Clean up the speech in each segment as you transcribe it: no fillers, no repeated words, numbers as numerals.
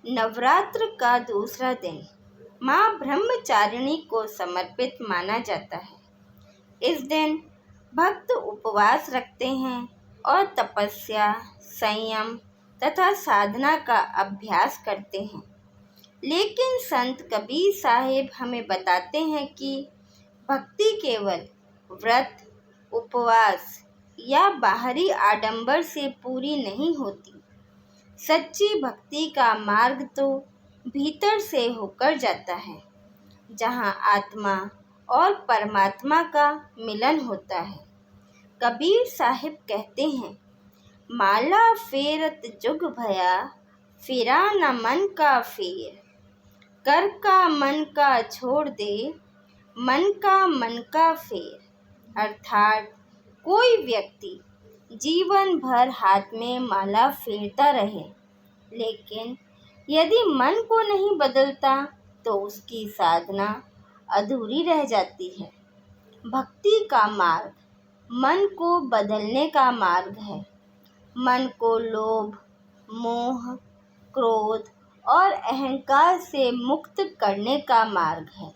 नवरात्र का दूसरा दिन माँ ब्रह्मचारिणी को समर्पित माना जाता है। इस दिन भक्त उपवास रखते हैं और तपस्या, संयम तथा साधना का अभ्यास करते हैं। लेकिन संत कबीर साहिब हमें बताते हैं कि भक्ति केवल व्रत, उपवास या बाहरी आडंबर से पूरी नहीं होती। सच्ची भक्ति का मार्ग तो भीतर से होकर जाता है, जहाँ आत्मा और परमात्मा का मिलन होता है। कबीर साहिब कहते हैं, माला फेरत जुग भया, फिरा न मन का फेर। कर का मन का छोड़ दे, मन का फेर। अर्थात कोई व्यक्ति जीवन भर हाथ में माला फेरता रहे, लेकिन यदि मन को नहीं बदलता तो उसकी साधना अधूरी रह जाती है। भक्ति का मार्ग मन को बदलने का मार्ग है। मन को लोभ, मोह, क्रोध और अहंकार से मुक्त करने का मार्ग है।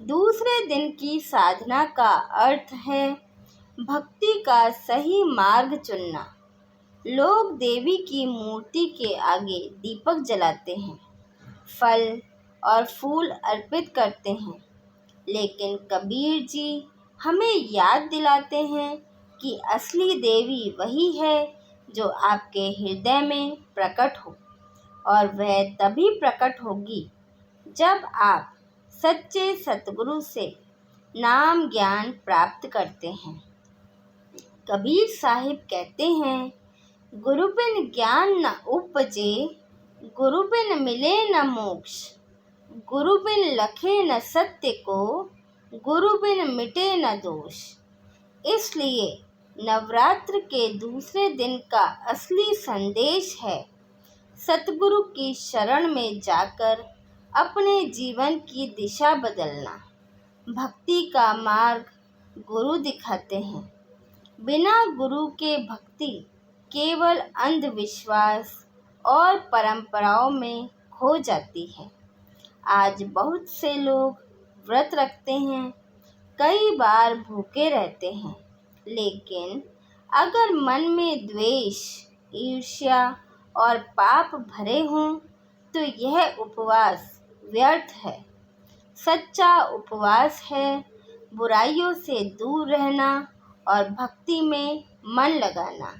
दूसरे दिन की साधना का अर्थ है भक्ति का सही मार्ग चुनना। लोग देवी की मूर्ति के आगे दीपक जलाते हैं, फल और फूल अर्पित करते हैं, लेकिन कबीर जी हमें याद दिलाते हैं कि असली देवी वही है जो आपके हृदय में प्रकट हो, और वह तभी प्रकट होगी जब आप सच्चे सतगुरु से नाम ज्ञान प्राप्त करते हैं। कबीर साहिब कहते हैं, गुरु बिन ज्ञान न उपजे, गुरु बिन मिले न मोक्ष। गुरु बिन लखे न सत्य को, गुरु बिन मिटे न दोष। इसलिए नवरात्र के दूसरे दिन का असली संदेश है सतगुरु की शरण में जाकर अपने जीवन की दिशा बदलना। भक्ति का मार्ग गुरु दिखाते हैं। बिना गुरु के भक्ति केवल अंधविश्वास और परंपराओं में खो जाती है। आज बहुत से लोग व्रत रखते हैं, कई बार भूखे रहते हैं, लेकिन अगर मन में द्वेष, ईर्ष्या और पाप भरे हों तो यह उपवास व्यर्थ है। सच्चा उपवास है बुराइयों से दूर रहना और भक्ति में मन लगाना।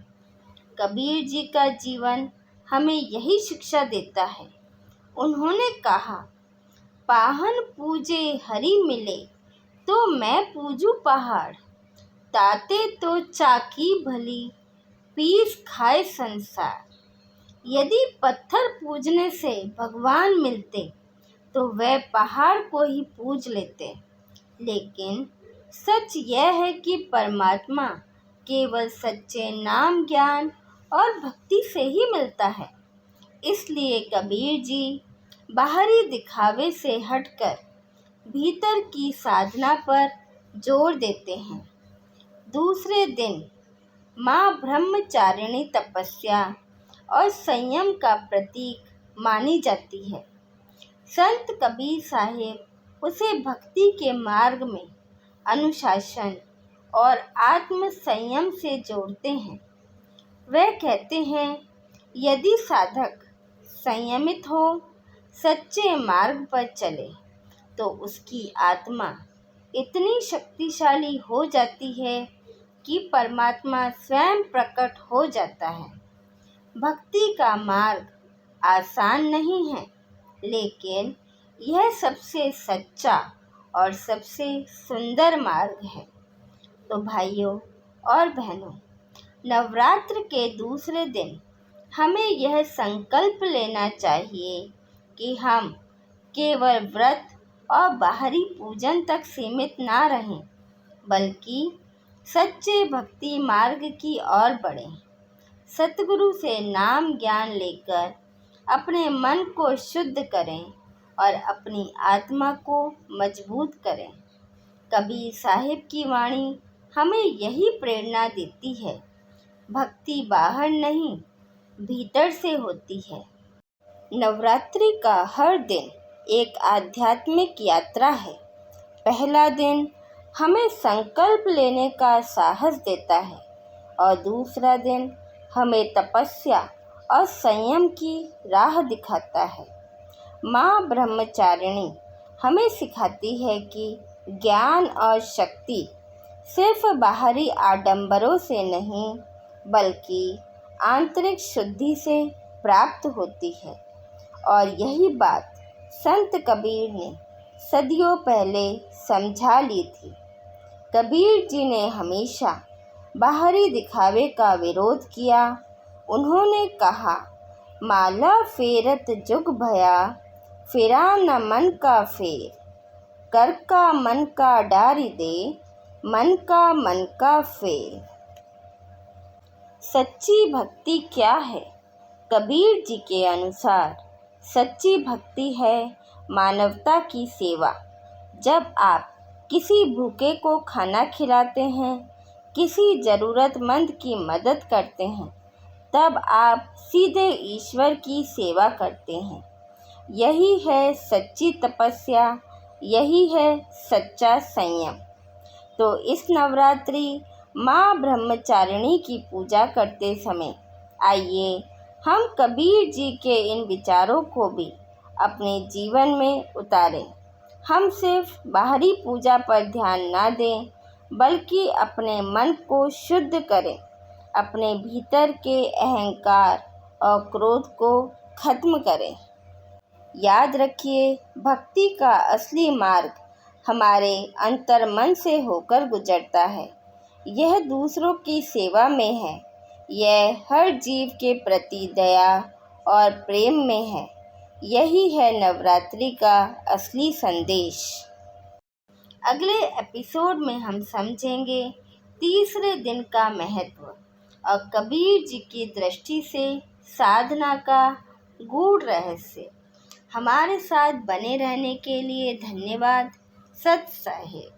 कबीर जी का जीवन हमें यही शिक्षा देता है। उन्होंने कहा, पाहन पूजे हरि मिले, तो मैं पूजू पहाड़। ताते तो चाकी भली, पीस खाए संसार। यदि पत्थर पूजने से भगवान मिलते तो वह पहाड़ को ही पूज लेते, लेकिन सच यह है कि परमात्मा केवल सच्चे नाम, ज्ञान और भक्ति से ही मिलता है। इसलिए कबीर जी बाहरी दिखावे से हटकर भीतर की साधना पर जोर देते हैं। दूसरे दिन माँ ब्रह्मचारिणी तपस्या और संयम का प्रतीक मानी जाती है। संत कबीर साहिब उसे भक्ति के मार्ग में अनुशासन और आत्म संयम से जोड़ते हैं। वह कहते हैं, यदि साधक संयमित हो, सच्चे मार्ग पर चले, तो उसकी आत्मा इतनी शक्तिशाली हो जाती है कि परमात्मा स्वयं प्रकट हो जाता है। भक्ति का मार्ग आसान नहीं है, लेकिन यह सबसे सच्चा और सबसे सुंदर मार्ग है। तो भाइयों और बहनों, नवरात्र के दूसरे दिन हमें यह संकल्प लेना चाहिए कि हम केवल व्रत और बाहरी पूजन तक सीमित ना रहें, बल्कि सच्चे भक्ति मार्ग की ओर बढ़ें। सतगुरु से नाम ज्ञान लेकर अपने मन को शुद्ध करें और अपनी आत्मा को मजबूत करें। कबीर साहिब की वाणी हमें यही प्रेरणा देती है। भक्ति बाहर नहीं, भीतर से होती है। नवरात्रि का हर दिन एक आध्यात्मिक यात्रा है। पहला दिन हमें संकल्प लेने का साहस देता है और दूसरा दिन हमें तपस्या और संयम की राह दिखाता है। माँ ब्रह्मचारिणी हमें सिखाती है कि ज्ञान और शक्ति सिर्फ बाहरी आडंबरों से नहीं बल्कि आंतरिक शुद्धि से प्राप्त होती है और यही बात संत कबीर ने सदियों पहले समझा ली थी। कबीर जी ने हमेशा बाहरी दिखावे का विरोध किया। उन्होंने कहा, माला फेरत जुग भया, फिरा न मन का फेर, कर का मन का डारी दे, मन का फेर। सच्ची भक्ति क्या है? कबीर जी के अनुसार सच्ची भक्ति है मानवता की सेवा। जब आप किसी भूखे को खाना खिलाते हैं, किसी ज़रूरतमंद की मदद करते हैं, तब आप सीधे ईश्वर की सेवा करते हैं। यही है सच्ची तपस्या, यही है सच्चा संयम। तो इस नवरात्रि माँ ब्रह्मचारिणी की पूजा करते समय आइए हम कबीर जी के इन विचारों को भी अपने जीवन में उतारें। हम सिर्फ बाहरी पूजा पर ध्यान ना दें बल्कि अपने मन को शुद्ध करें, अपने भीतर के अहंकार और क्रोध को खत्म करें। याद रखिए, भक्ति का असली मार्ग हमारे अंतर्मन से होकर गुजरता है। यह दूसरों की सेवा में है, यह हर जीव के प्रति दया और प्रेम में है। यही है नवरात्रि का असली संदेश। अगले एपिसोड में हम समझेंगे तीसरे दिन का महत्व और कबीर जी की दृष्टि से साधना का गूढ़ रहस्य। हमारे साथ बने रहने के लिए धन्यवाद। सत साहिब।